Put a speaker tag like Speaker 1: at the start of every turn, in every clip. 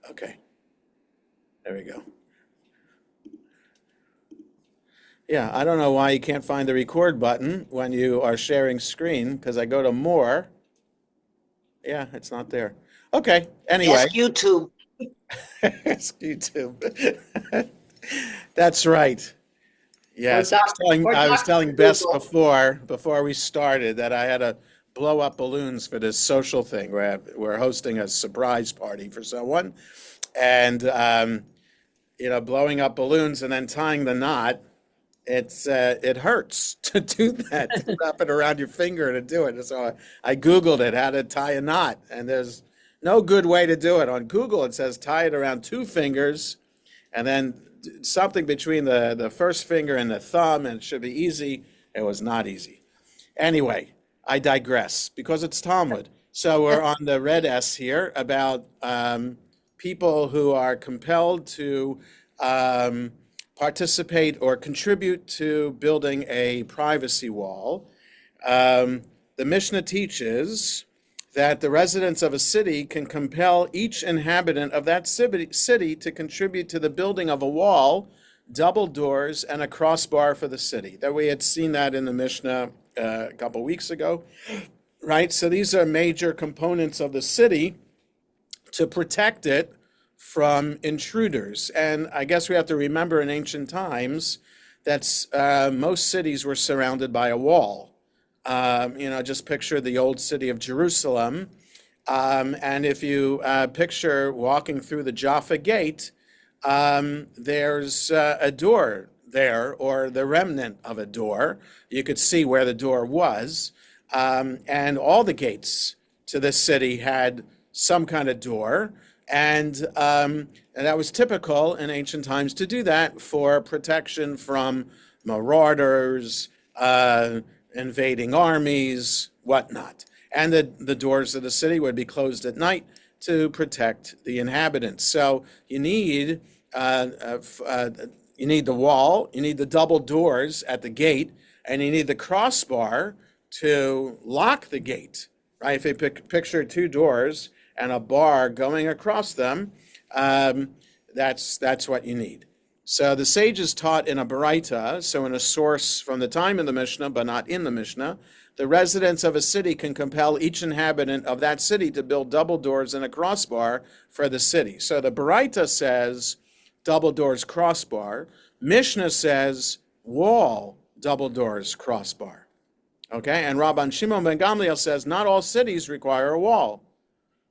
Speaker 1: Okay, there we go. Yeah, I don't know why you can't find the record button when you are sharing screen, because I go to more. Yeah, it's not there. Okay, anyway,
Speaker 2: Ask YouTube.
Speaker 1: ask YouTube. That's right.
Speaker 2: Or
Speaker 1: Yes,
Speaker 2: doc or
Speaker 1: I was
Speaker 2: Dr.
Speaker 1: telling Bess
Speaker 2: Google.
Speaker 1: before we started that I had to blow up balloons for this social thing. We're hosting a surprise party for someone, and blowing up balloons and then tying the knot. It hurts to do that, to wrap it around your finger to do it. So I Googled it, how to tie a knot, and there's no good way to do it. On Google, it says tie it around two fingers and then something between the first finger and the thumb, and it should be easy. It was not easy. Anyway, I digress because it's Talmud. So we're on the red S here about people who are compelled to um, participate or contribute to building a privacy wall. The Mishnah teaches that the residents of a city can compel each inhabitant of that city to contribute to the building of a wall, double doors, and a crossbar for the city. That we had seen that in the Mishnah a couple weeks ago, right? So these are major components of the city to protect it from intruders. And I guess we have to remember in ancient times that most cities were surrounded by a wall. Just picture the old city of Jerusalem. And if you picture walking through the Jaffa Gate, there's a door there, or the remnant of a door. You could see where the door was. And all the gates to this city had some kind of door. And that was typical in ancient times to do that for protection from marauders, invading armies, whatnot. And the doors of the city would be closed at night to protect the inhabitants. So you need the wall, you need the double doors at the gate, and you need the crossbar to lock the gate, right? If you picture two doors and a bar going across them, that's what you need. So the sages taught in a Baraita, so in a source from the time of the Mishnah, but not in the Mishnah, the residents of a city can compel each inhabitant of that city to build double doors and a crossbar for the city. So the Baraita says double doors, crossbar. Mishnah says wall, double doors, crossbar. Okay, and Rabban Shimon ben Gamliel says not all cities require a wall.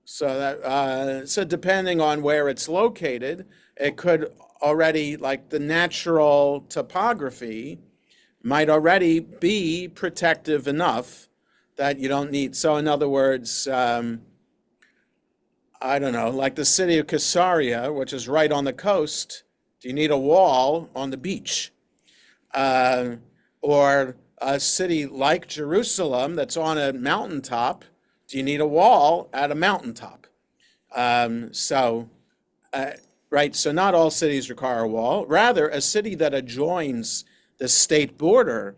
Speaker 1: So depending on where it's located, it could already, like the natural topography might already be protective enough that you don't need. So in other words, I don't know, like the city of Caesarea, which is right on the coast, do you need a wall on the beach? Or a city like Jerusalem that's on a mountaintop, do you need a wall at a mountaintop? Right, so not all cities require a wall. Rather, a city that adjoins the state border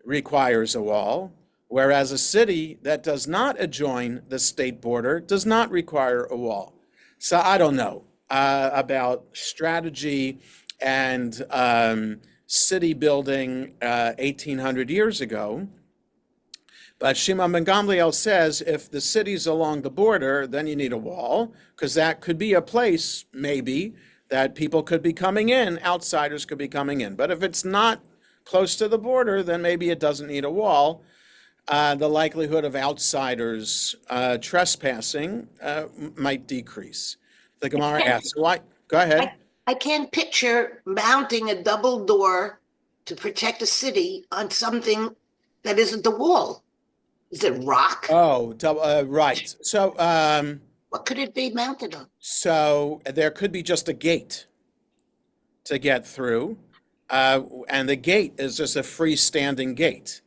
Speaker 1: requires a wall, whereas a city that does not adjoin the state border does not require a wall. So I don't know about strategy and city building 1,800 years ago. But Shimon ben Gamliel says if the city's along the border, then you need a wall, because that could be a place, maybe, that people could be coming in, outsiders could be coming in. But if it's not close to the border, then maybe it doesn't need a wall. The likelihood of outsiders trespassing might decrease. The Gemara asks, why? Go ahead.
Speaker 2: I can't picture mounting a double door to protect a city on something that isn't the wall. Is it rock?
Speaker 1: Oh, right. So,
Speaker 2: What could it be mounted on?
Speaker 1: so there could be just a gate to get through, and the gate is just a freestanding gate,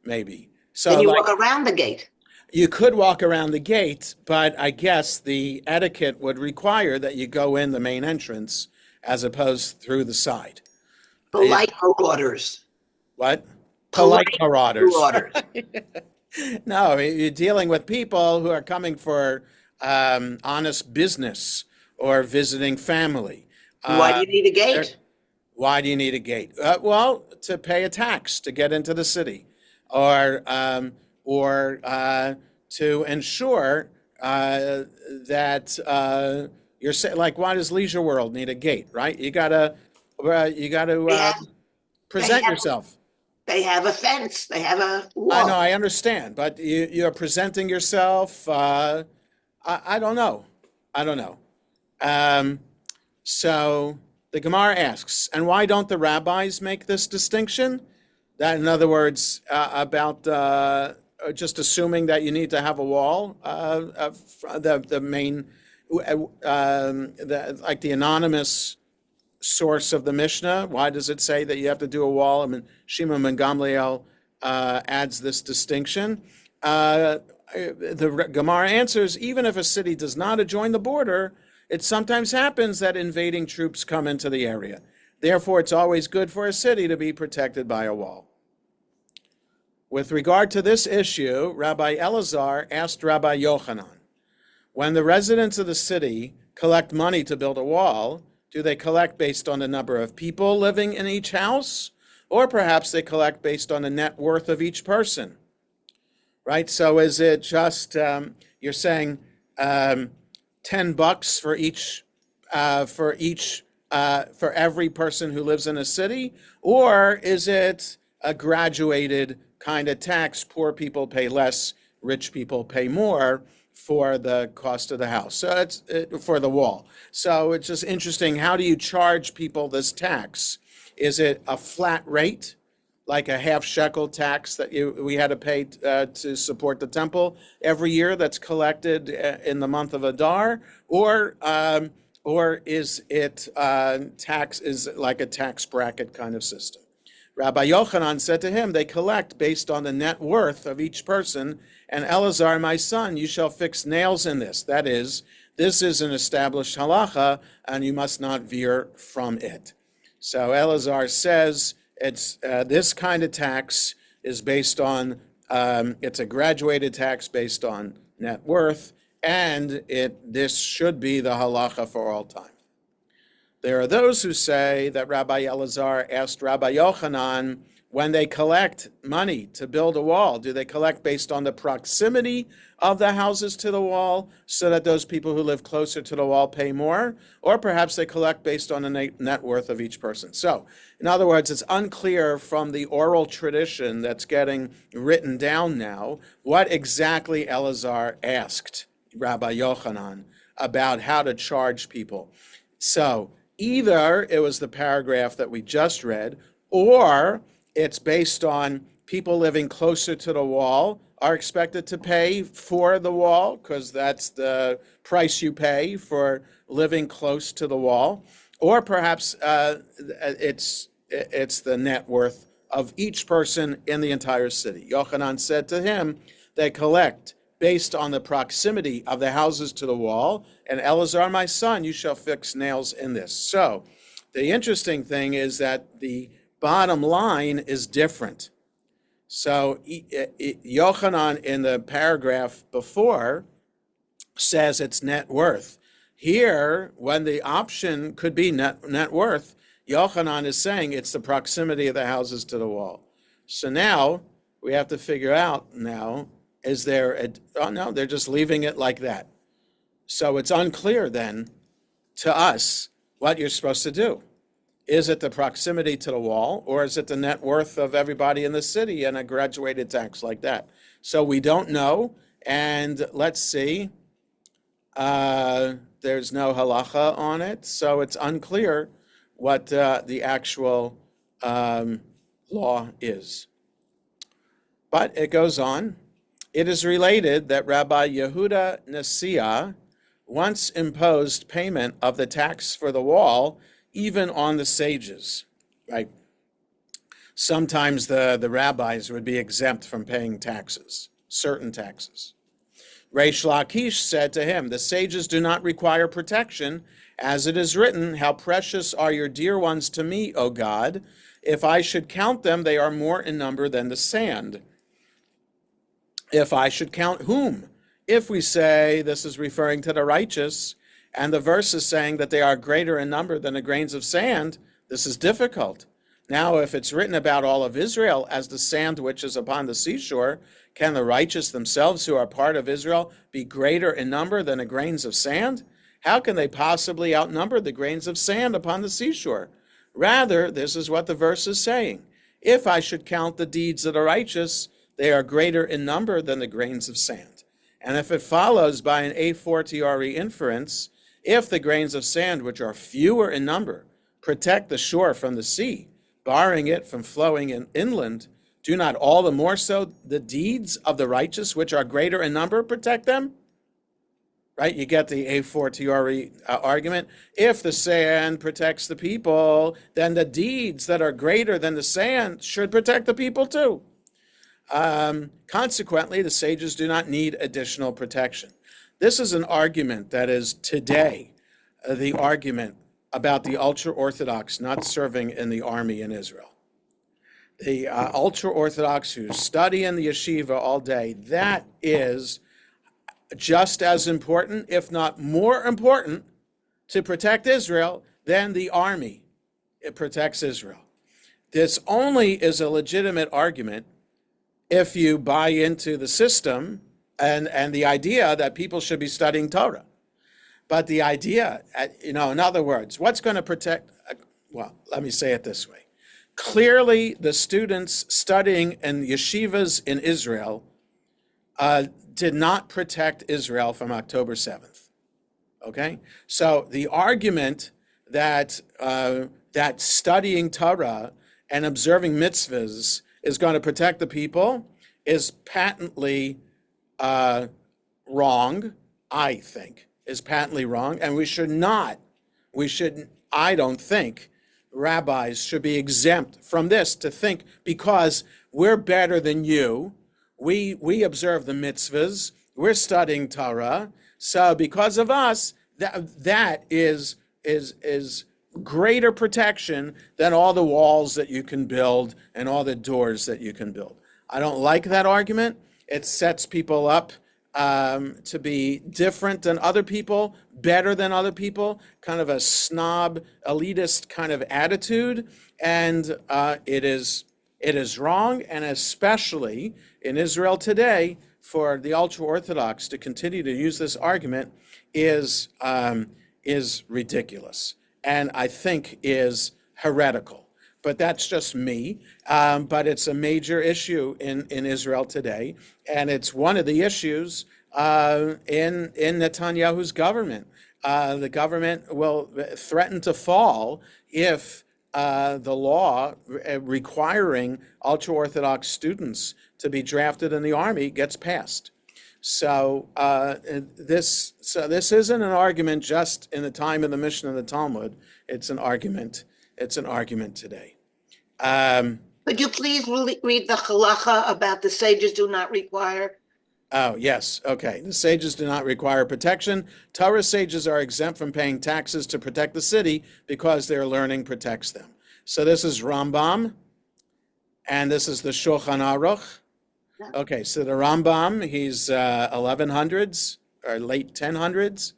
Speaker 1: maybe. So,
Speaker 2: Then you
Speaker 1: like,
Speaker 2: walk around the gate.
Speaker 1: you could walk around the gate, but I guess the etiquette would require that you go in the main entrance as opposed through the side.
Speaker 2: Polite marauders.
Speaker 1: What?
Speaker 2: Polite
Speaker 1: Marauders.
Speaker 2: marauders.
Speaker 1: No, you're dealing with people who are coming for honest business or visiting family.
Speaker 2: Why do you need a
Speaker 1: There-
Speaker 2: gate?
Speaker 1: Why do you need a gate? Well, to pay a tax to get into the city, or to ensure that like, why does Leisure World need a gate? Right? You gotta
Speaker 2: They have they
Speaker 1: present
Speaker 2: have
Speaker 1: yourself.
Speaker 2: they have a fence. They have a
Speaker 1: I know,
Speaker 2: wall.
Speaker 1: I understand, but you're presenting yourself. I don't know. I don't know. Um, so the Gemara asks, and why don't the rabbis make this distinction? That, in other words, about just assuming that you need to have a wall. The main, like the anonymous source of the Mishnah. Why does it say that you have to do a wall? I mean, Shimon ben Gamliel adds this distinction. The Gemara answers, even if a city does not adjoin the border, it sometimes happens that invading troops come into the area. Therefore, it's always good for a city to be protected by a wall. With regard to this issue, Rabbi Elazar asked Rabbi Yochanan, when the residents of the city collect money to build a wall, do they collect based on the number of people living in each house? Or perhaps they collect based on the net worth of each person? Right? So is it just, you're saying $10 for every person who lives in a city? Or is it a graduated kind of tax? Poor people pay less, rich people pay more for the cost of the house. So it's for the wall. So it's just interesting. How do you charge people this tax? Is it a flat rate, like a half shekel tax that we had to pay to support the temple every year that's collected in the month of Adar? Or is it is like a tax bracket kind of system? Rabbi Yochanan said to him, they collect based on the net worth of each person. And Elazar, my son, you shall fix nails in this. That is, this is an established halacha, and you must not veer from it. So Elazar says it's this kind of tax is based on, it's a graduated tax based on net worth, and this should be the halacha for all time. There are those who say that Rabbi Elazar asked Rabbi Yochanan, when they collect money to build a wall, do they collect based on the proximity of the houses to the wall so that those people who live closer to the wall pay more? Or perhaps they collect based on the net worth of each person. So, in other words, it's unclear from the oral tradition that's getting written down now what exactly Elazar asked Rabbi Yochanan about how to charge people. So, either it was the paragraph that we just read, or it's based on people living closer to the wall are expected to pay for the wall, because that's the price you pay for living close to the wall. Or perhaps it's the net worth of each person in the entire city. Yochanan said to him, they collect based on the proximity of the houses to the wall. And Elazar, my son, you shall fix nails in this. So the interesting thing is that the bottom line is different. So Yochanan in the paragraph before says it's net worth. Here, when the option could be net worth, Yochanan is saying it's the proximity of the houses to the wall. So now we have to figure out now, is there oh no, they're just leaving it like that. So it's unclear then to us what you're supposed to do. Is it the proximity to the wall, or is it the net worth of everybody in the city and a graduated tax like that? So we don't know, and let's see. There's no halacha on it, so it's unclear what the actual law is. But it goes on. It is related that Rabbi Yehuda Nasiah once imposed payment of the tax for the wall even on the sages, right? Sometimes the rabbis would be exempt from paying taxes, certain taxes. Reish Lakish said to him, the sages do not require protection, as it is written, how precious are your dear ones to me, O God. If I should count them, they are more in number than the sand. If I should count whom? If we say this is referring to the righteous, and the verse is saying that they are greater in number than the grains of sand, this is difficult. Now, if it's written about all of Israel as the sand which is upon the seashore, can the righteous themselves who are part of Israel be greater in number than the grains of sand? How can they possibly outnumber the grains of sand upon the seashore? Rather, this is what the verse is saying. If I should count the deeds of the righteous, they are greater in number than the grains of sand. And if it follows by an a fortiori inference, if the grains of sand, which are fewer in number, protect the shore from the sea, barring it from flowing inland, do not all the more so the deeds of the righteous, which are greater in number, protect them? Right? You get the a fortiori argument. If the sand protects the people, then the deeds that are greater than the sand should protect the people too. Consequently, the sages do not need additional protection. This is an argument that is today the argument about the ultra-Orthodox not serving in the army in Israel. The ultra-Orthodox who study in the yeshiva all day, that is just as important, if not more important, to protect Israel than the army. It protects Israel. This only is a legitimate argument if you buy into the system and the idea that people should be studying Torah. But the idea, in other words, what's going to protect, well, let me say it this way. Clearly, the students studying in yeshivas in Israel did not protect Israel from October 7th. Okay? So the argument that that studying Torah and observing mitzvahs is going to protect the people is patently wrong, I think, is patently wrong. And I don't think rabbis should be exempt from this to think because we're better than you. We observe the mitzvahs. We're studying Torah. So because of us, that is greater protection than all the walls that you can build and all the doors that you can build. I don't like that argument. It sets people up to be different than other people, better than other people, kind of a snob, elitist kind of attitude. And it is wrong, and especially in Israel today, for the ultra-Orthodox to continue to use this argument is ridiculous, and I think is heretical. But that's just me. But it's a major issue in Israel today, and it's one of the issues in Netanyahu's government. The government will threaten to fall if the law requiring ultra-Orthodox students to be drafted in the army gets passed. So this isn't an argument just in the time of the Mishnah and the Talmud. It's an argument today.
Speaker 2: Could you please read the halacha about the sages do not require?
Speaker 1: Oh, yes. Okay. The sages do not require protection. Torah sages are exempt from paying taxes to protect the city because their learning protects them. So this is Rambam, and this is the Shulchan Aruch. Okay, so the Rambam, he's 1100s or late 1000s.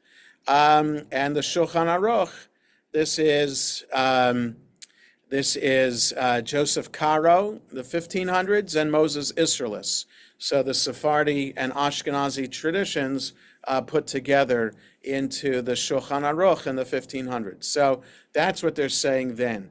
Speaker 1: And the Shulchan Aruch, this is Joseph Caro, the 1500s, and Moses Isserles. So the Sephardi and Ashkenazi traditions put together into the Shulchan Aruch in the 1500s. So that's what they're saying then.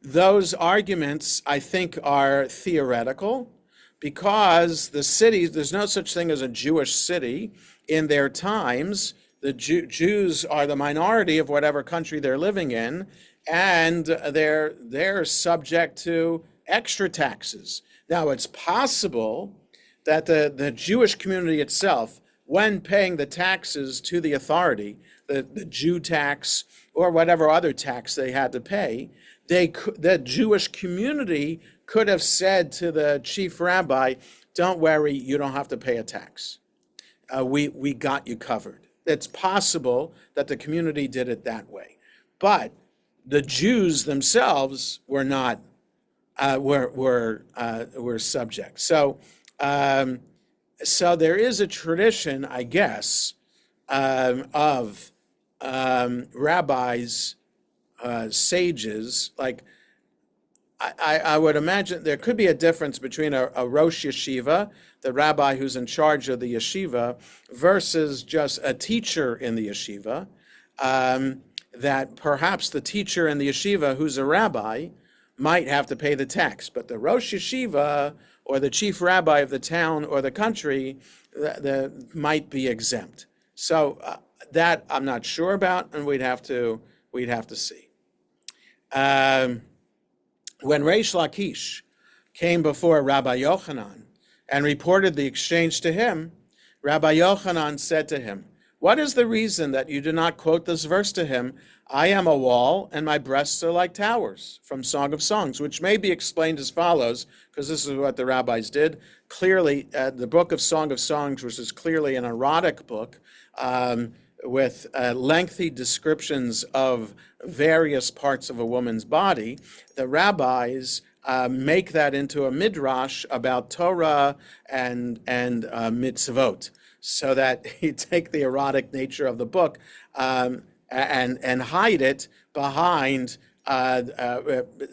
Speaker 1: Those arguments, I think, are theoretical because the cities, there's no such thing as a Jewish city in their times. The Jews are the minority of whatever country they're living in, and they're subject to extra taxes. Now, it's possible that the Jewish community itself, when paying the taxes to the authority, the Jew tax or whatever other tax they had to pay, the Jewish community could have said to the chief rabbi, don't worry, you don't have to pay a tax. We got you covered. It's possible that the community did it that way. But the Jews themselves were not, were subject. So there is a tradition, I guess, of rabbis, sages, like I would imagine there could be a difference between a Rosh Yeshiva, the rabbi who's in charge of the yeshiva, versus just a teacher in the yeshiva. That perhaps the teacher in the yeshiva who's a rabbi might have to pay the tax, but the Rosh Yeshiva or the chief rabbi of the town or the country might be exempt. So that I'm not sure about, and we'd have to see. When Reish Lakish came before Rabbi Yochanan and reported the exchange to him, Rabbi Yochanan said to him, "What is the reason that you do not quote this verse to him? I am a wall, and my breasts are like towers," from Song of Songs, which may be explained as follows, because this is what the rabbis did. Clearly, the book of Song of Songs, which is clearly an erotic book, with lengthy descriptions of various parts of a woman's body, the rabbis make that into a midrash about Torah and mitzvot, so that you take the erotic nature of the book and hide it behind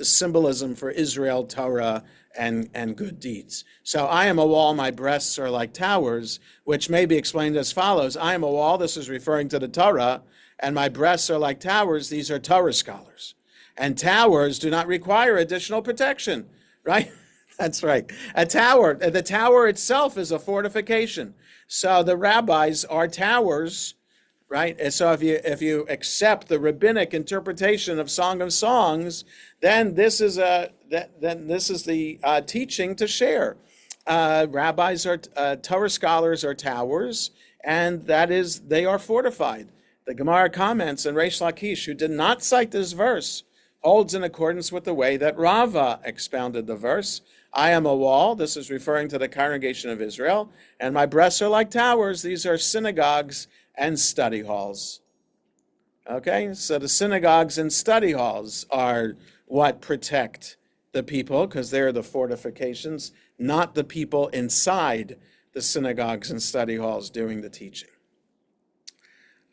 Speaker 1: symbolism for Israel, Torah, and good deeds. So I am a wall, my breasts are like towers, which may be explained as follows. I am a wall, this is referring to the Torah, and my breasts are like towers, these are Torah scholars. And towers do not require additional protection, right? That's right. The tower itself is a fortification. So the rabbis are towers, right? And so if you accept the rabbinic interpretation of Song of Songs, then this is the teaching to share. Rabbis are Torah scholars are towers, and that is they are fortified. The Gemara comments, and Reish Lakish, who did not cite this verse, holds in accordance with the way that Rava expounded the verse. I am a wall, this is referring to the congregation of Israel, and my breasts are like towers, these are synagogues and study halls. Okay, so the synagogues and study halls are what protect the people, because they're the fortifications, not the people inside the synagogues and study halls doing the teaching.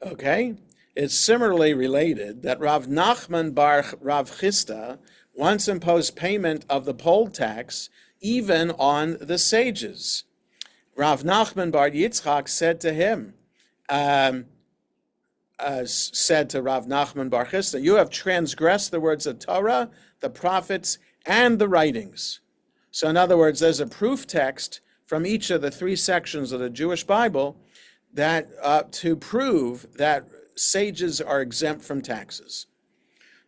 Speaker 1: Okay, it's similarly related that Rav Nachman bar Rav Chisda once imposed payment of the poll tax even on the sages. Rav Nachman bar Yitzchak said to him, said to Rav Nachman bar Chisda, "You have transgressed the words of Torah, the prophets, and the writings." So in other words, there's a proof text from each of the three sections of the Jewish Bible that to prove that sages are exempt from taxes.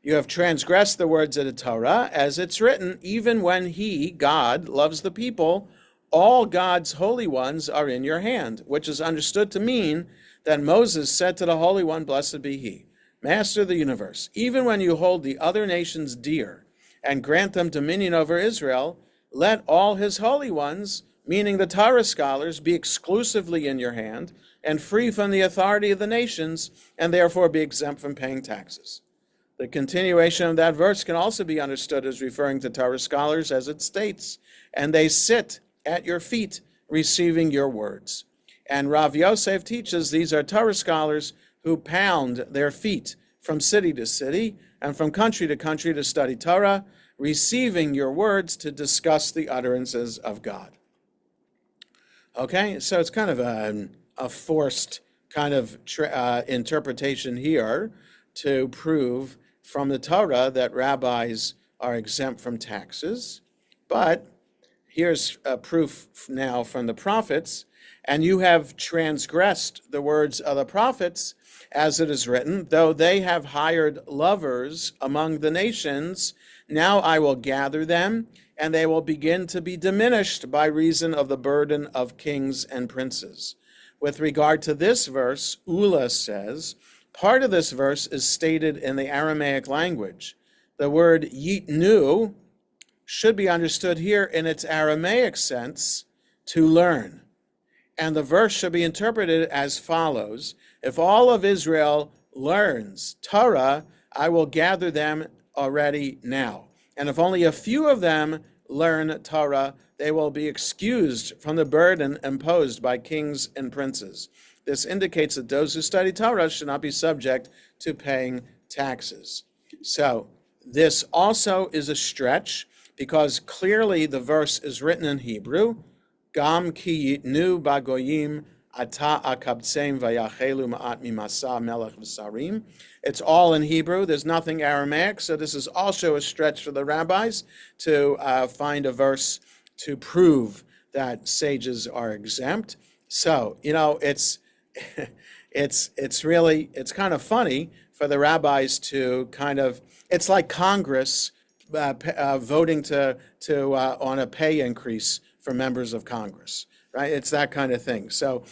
Speaker 1: You have transgressed the words of the Torah, as it's written, even when he, God, loves the people, all God's holy ones are in your hand, which is understood to mean that Moses said to the Holy One, blessed be he, Master of the universe, even when you hold the other nations dear and grant them dominion over Israel, let all his holy ones, meaning the Torah scholars, be exclusively in your hand and free from the authority of the nations, and therefore be exempt from paying taxes. The continuation of that verse can also be understood as referring to Torah scholars, as it states, and they sit at your feet receiving your words. And Rav Yosef teaches these are Torah scholars who pound their feet from city to city and from country to country to study Torah, receiving your words to discuss the utterances of God. Okay, so it's kind of a forced kind of interpretation here to prove from the Torah that rabbis are exempt from taxes. But here's a proof now from the prophets. And you have transgressed the words of the prophets, as it is written, though they have hired lovers among the nations, now I will gather them, and they will begin to be diminished by reason of the burden of kings and princes. With regard to this verse, Ula says, part of this verse is stated in the Aramaic language. The word yitnu should be understood here in its Aramaic sense, to learn. And the verse should be interpreted as follows. If all of Israel learns Torah, I will gather them already now. And if only a few of them learn Torah, they will be excused from the burden imposed by kings and princes. This indicates that those who study Torah should not be subject to paying taxes. So this also is a stretch because clearly the verse is written in Hebrew. Gam ki yitnu bagoyim ata akabtseim vayachelu ma'at mimasa melech v'sarim. It's all in Hebrew. There's nothing Aramaic. So this is also a stretch for the rabbis to find a verse to prove that sages are exempt. So, it's it's kind of funny for the rabbis to it's like Congress voting on a pay increase for members of Congress, right? It's that kind of thing. So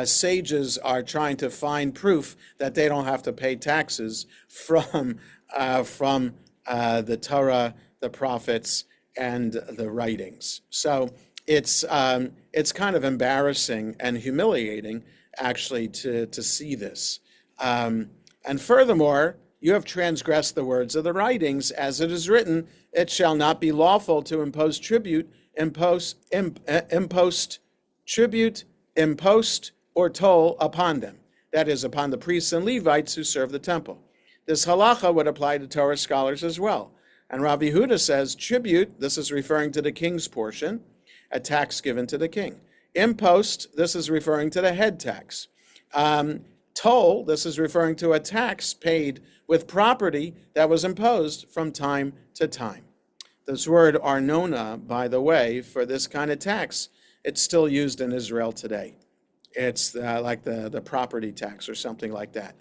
Speaker 1: sages are trying to find proof that they don't have to pay taxes from the Torah, the prophets, and the writings. So it's kind of embarrassing and humiliating, actually, to see this. And furthermore, you have transgressed the words of the writings, as it is written, it shall not be lawful to impose tribute, impost, or toll upon them, that is, upon the priests and Levites who serve the temple. This halacha would apply to Torah scholars as well. And Rabbi Yehuda says tribute, this is referring to the king's portion, a tax given to the king. Impost, this is referring to the head tax. Toll, this is referring to a tax paid with property that was imposed from time to time. This word arnona, by the way, for this kind of tax, it's still used in Israel today. It's like the property tax or something like that.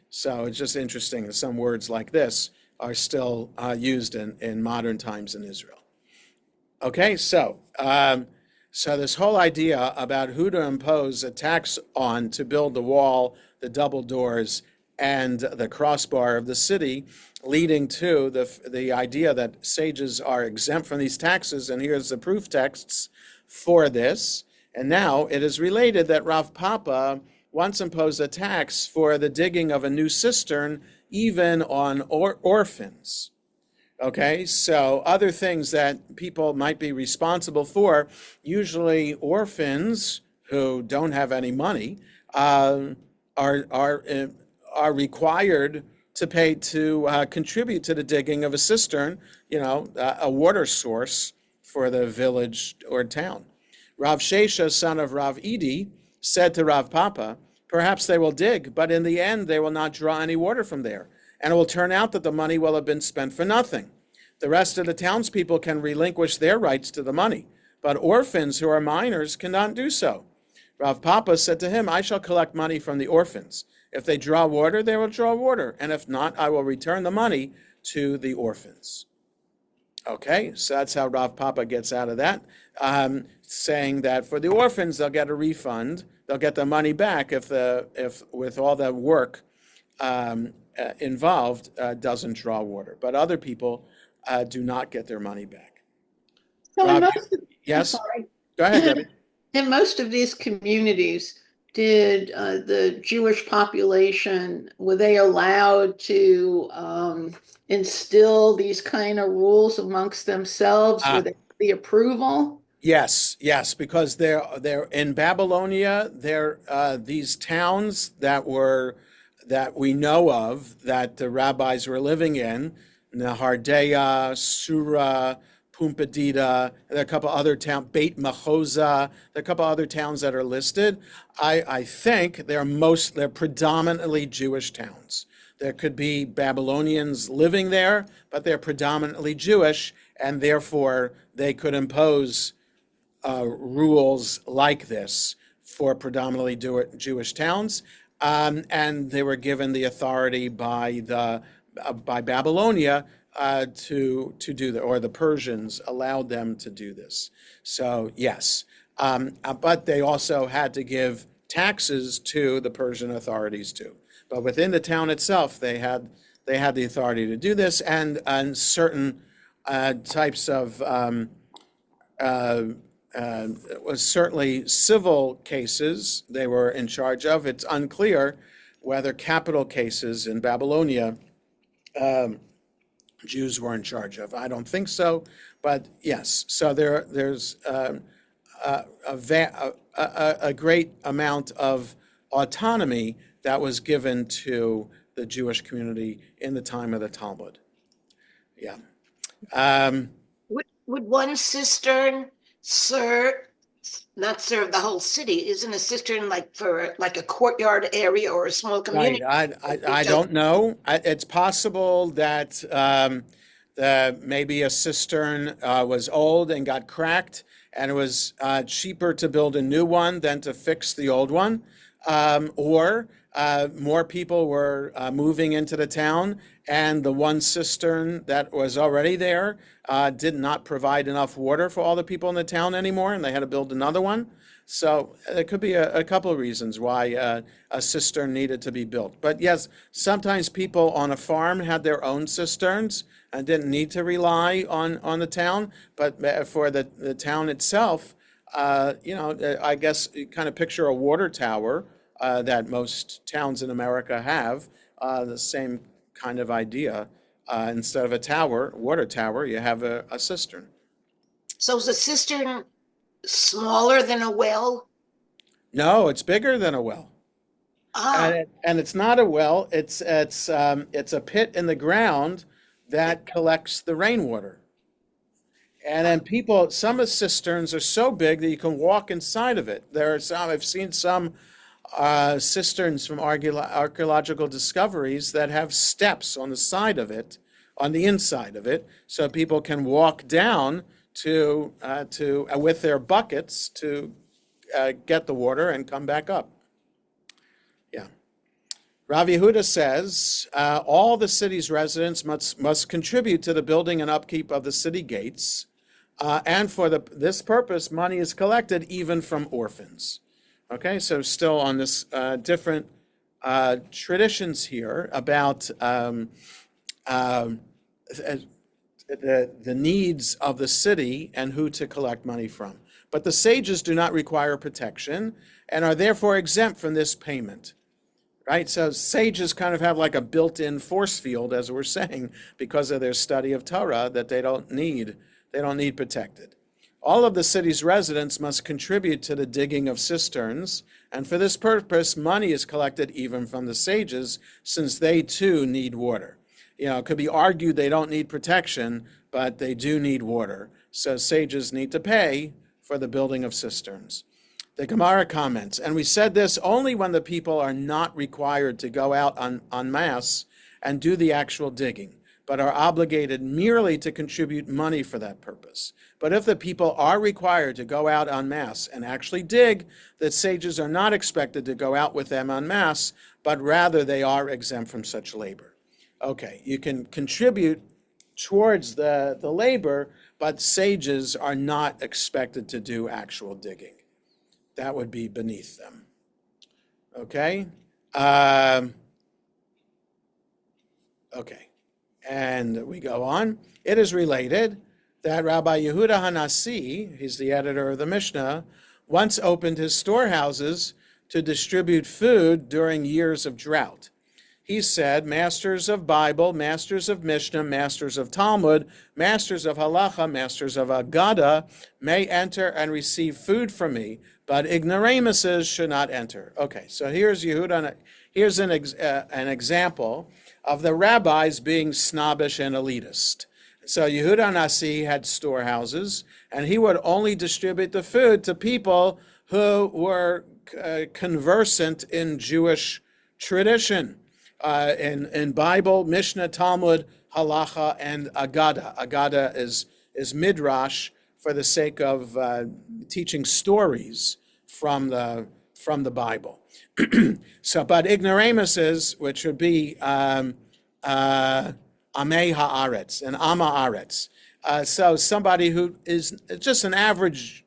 Speaker 1: So it's just interesting that some words like this are still used in modern times in Israel. Okay, so this whole idea about who to impose a tax on to build the wall, the double doors, and the crossbar of the city, leading to the idea that sages are exempt from these taxes, and here's the proof texts for this. And now it is related that Rav Papa once imposed a tax for the digging of a new cistern, even on orphans. Okay, so other things that people might be responsible for, usually orphans who don't have any money, are required to pay to contribute to the digging of a cistern, a water source for the village or town. Rav Shesha, son of Rav Edi, said to Rav Papa, perhaps they will dig, but in the end they will not draw any water from there, and it will turn out that the money will have been spent for nothing. The rest of the townspeople can relinquish their rights to the money, but orphans who are minors cannot do so. Rav Papa said to him, I shall collect money from the orphans. If they draw water, they will draw water, and if not, I will return the money to the orphans. Okay, so that's how Rav Papa gets out of that, saying that for the orphans, they'll get a refund. They'll get the money back if with all the work involved doesn't draw water. But other people do not get their money back.
Speaker 2: So
Speaker 1: Rob,
Speaker 2: in most
Speaker 1: yes?
Speaker 2: sorry.
Speaker 1: Go ahead, Debbie.
Speaker 2: In most of these communities, did the Jewish population, were they allowed to instill these kind of rules amongst themselves? Were they the approval?
Speaker 1: Yes, because they're in Babylonia. These towns that we know of that the rabbis were living in, Nehardea, Sura, Pumbedita, there are a couple other towns, Beit Machoza, there are a couple other towns that are listed. I think they're predominantly Jewish towns. There could be Babylonians living there, but they're predominantly Jewish, and therefore they could impose rules like this for predominantly Jewish towns, and they were given the authority by Babylonia to do that, or the Persians allowed them to do this. So yes, but they also had to give taxes to the Persian authorities too. But within the town itself, they had the authority to do this, and certain types of was certainly civil cases they were in charge of. It's unclear whether capital cases in Babylonia Jews were in charge of. I don't think so, but yes. So there's a great amount of autonomy that was given to the Jewish community in the time of the Talmud. Yeah. Um,
Speaker 2: Would one cistern serve, not serve the whole city? Isn't a cistern like for like a courtyard area or a small
Speaker 1: right.
Speaker 2: community?
Speaker 1: I don't know. It's possible that maybe a cistern was old and got cracked, and it was cheaper to build a new one than to fix the old one. Or more people were moving into the town, and the one cistern that was already there did not provide enough water for all the people in the town anymore, and they had to build another one. So there could be a couple of reasons why a cistern needed to be built. But yes, sometimes people on a farm had their own cisterns and didn't need to rely on the town. But for the town itself, I guess you kind of picture a water tower that most towns in America have, the same kind of idea. Instead of a water tower, you have a cistern.
Speaker 2: So is a cistern smaller than a well?
Speaker 1: No, it's bigger than a well.
Speaker 2: Ah,
Speaker 1: And it's not a well, it's a pit in the ground that collects the rainwater. And then some of the cisterns are so big that you can walk inside of it. I've seen some cisterns from archaeological discoveries that have steps on the side of it, on the inside of it, so people can walk down to with their buckets to get the water and come back up. Yeah. Rav Yehuda says all the city's residents must contribute to the building and upkeep of the city gates, and for this purpose, money is collected even from orphans. Okay, so still on this different traditions here about the needs of the city and who to collect money from. But the sages do not require protection and are therefore exempt from this payment. Right? So sages kind of have like a built-in force field, as we're saying, because of their study of Torah, that they don't need protected. All of the city's residents must contribute to the digging of cisterns, and for this purpose, money is collected even from the sages, since they too need water. It could be argued they don't need protection, but they do need water. So sages need to pay for the building of cisterns. The Gemara comments, and we said this only when the people are not required to go out en masse and do the actual digging, but are obligated merely to contribute money for that purpose. But if the people are required to go out en masse and actually dig, the sages are not expected to go out with them en masse, but rather they are exempt from such labor. Okay, you can contribute towards the labor, but sages are not expected to do actual digging. That would be beneath them. Okay? Okay. And we go on. It is related that Rabbi Yehuda Hanasi, he's the editor of the Mishnah, once opened his storehouses to distribute food during years of drought. He said, masters of Bible, masters of Mishnah, masters of Talmud, masters of Halacha, masters of Agada may enter and receive food from me, but ignoramuses should not enter. Okay, so here's Yehuda. Here's an example of the rabbis being snobbish and elitist. So Yehuda Nasi had storehouses, and he would only distribute the food to people who were conversant in Jewish tradition, in Bible, Mishnah, Talmud, Halacha, and Agada. Agada is midrash for the sake of teaching stories from the Bible. So, but ignoramuses, which would be amei haaretz and ama haaretz. So somebody who is just an average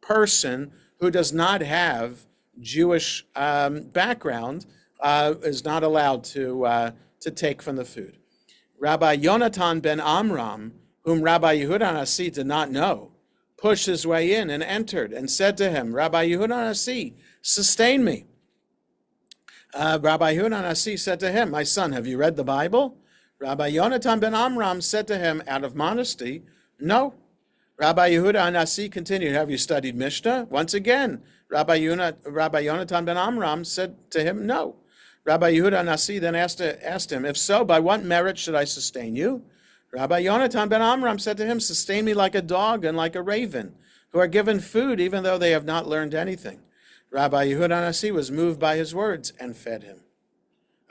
Speaker 1: person who does not have Jewish background is not allowed to take from the food. Rabbi Yonatan ben Amram, whom Rabbi Yehuda Nasi did not know, pushed his way in and entered and said to him, Rabbi Yehuda Nasi, sustain me. Rabbi Yehuda Nasi said to him, my son, have you read the Bible? Rabbi Yonatan ben Amram said to him out of modesty, no. Rabbi Yehuda Anasi continued, have you studied Mishnah? Once again, Rabbi Yonatan ben Amram said to him, no. Rabbi Yehuda Anasi then asked him, if so, by what merit should I sustain you? Rabbi Yonatan ben Amram said to him, sustain me like a dog and like a raven, who are given food even though they have not learned anything. Rabbi Yehuda Anasi was moved by his words and fed him.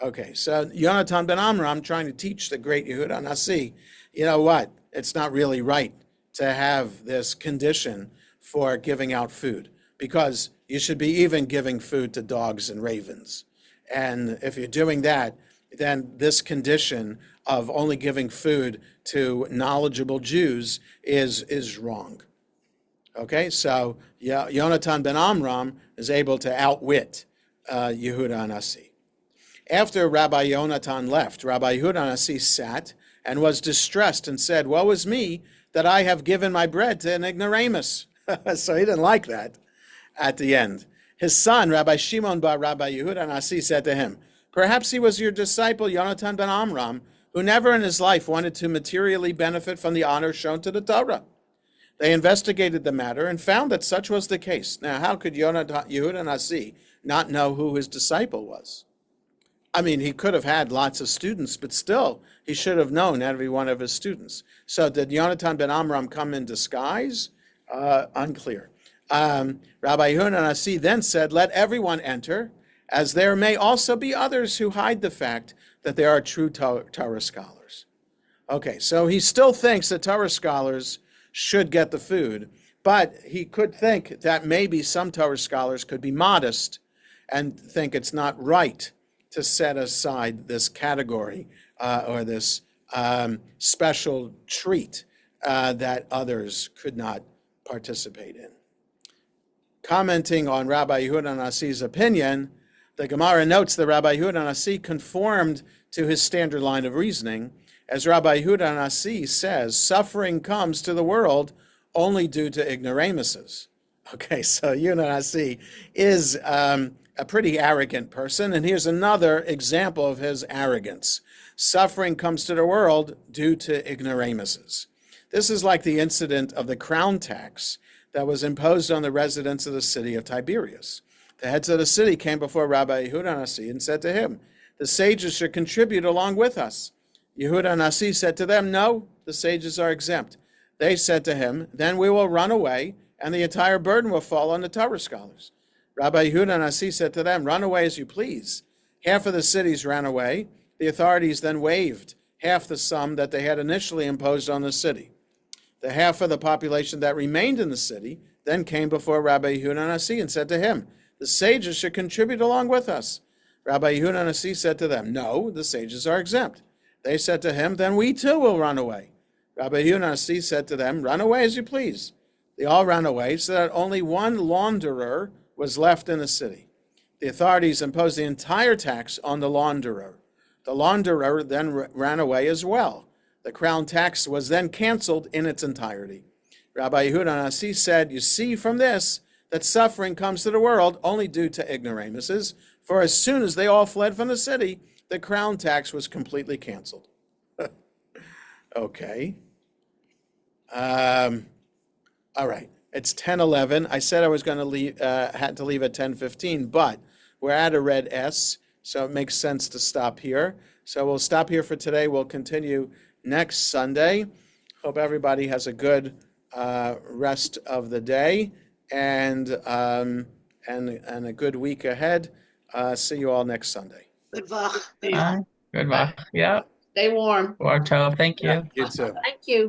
Speaker 1: Okay, so Yonatan ben Amram trying to teach the great Yehuda Anasi, you know what? It's not really right to have this condition for giving out food, because you should be even giving food to dogs and ravens. And if you're doing that, then this condition of only giving food to knowledgeable Jews is wrong. Okay, so Yonatan ben Amram is able to outwit Yehuda Anasi. After Rabbi Yonatan left, Rabbi Yehuda Anasi sat and was distressed and said, woe is me that I have given my bread to an ignoramus. So he didn't like that at the end. His son, Rabbi Shimon bar Rabbi Yehuda Anasi, said to him, perhaps he was your disciple, Yonatan ben Amram, who never in his life wanted to materially benefit from the honor shown to the Torah. They investigated the matter and found that such was the case. Now, how could Yehuda Anasi not know who his disciple was? I mean, he could have had lots of students, but still, he should have known every one of his students. So did Yonatan ben Amram come in disguise? Unclear. Rabbi Yehuda Anasi then said, let everyone enter, as there may also be others who hide the fact that they are true Torah scholars. Okay, so he still thinks that Torah scholars should get the food, but he could think that maybe some Torah scholars could be modest and think it's not right to set aside this category or this special treat that others could not participate in. Commenting on Rabbi Yehuda Anasi's opinion, the Gemara notes that Rabbi Yehuda Anasi conformed to his standard line of reasoning. As Rabbi Yehuda Anasi says, suffering comes to the world only due to ignoramuses. Okay, so Yehuda Anasi is a pretty arrogant person, and here's another example of his arrogance. Suffering comes to the world due to ignoramuses. This is like the incident of the crown tax that was imposed on the residents of the city of Tiberias. The heads of the city came before Rabbi Yehuda Anasi and said to him, the sages should contribute along with us. Yehuda Anasi said to them, no, the sages are exempt. They said to him, then we will run away, and the entire burden will fall on the Torah scholars. Rabbi Yehuda Anasi said to them, run away as you please. Half of the cities ran away. The authorities then waived half the sum that they had initially imposed on the city. The half of the population that remained in the city then came before Rabbi Yehuda Anasi and said to him, the sages should contribute along with us. Rabbi Yehuda Anasi said to them, no, the sages are exempt. They said to him, then we too will run away. Rabbi Yehuda Anasi said to them, run away as you please. They all ran away so that only one launderer was left in the city. The authorities imposed the entire tax on the launderer. The launderer then ran away as well. The crown tax was then canceled in its entirety. Rabbi Yehuda Anasi said, you see from this that suffering comes to the world only due to ignoramuses, for as soon as they all fled from the city, the crown tax was completely canceled. Okay. All right. It's 10:11. I said I was going to leave, had to leave at 10:15, but we're at a red S, so it makes sense to stop here. So we'll stop here for today. We'll continue next Sunday. Hope everybody has a good rest of the day and a good week ahead. See you all next Sunday.
Speaker 2: Good luck.
Speaker 3: Good luck. Yeah.
Speaker 2: Stay warm.
Speaker 3: Thank
Speaker 1: Yeah,
Speaker 3: you.
Speaker 1: you too.
Speaker 2: Thank you.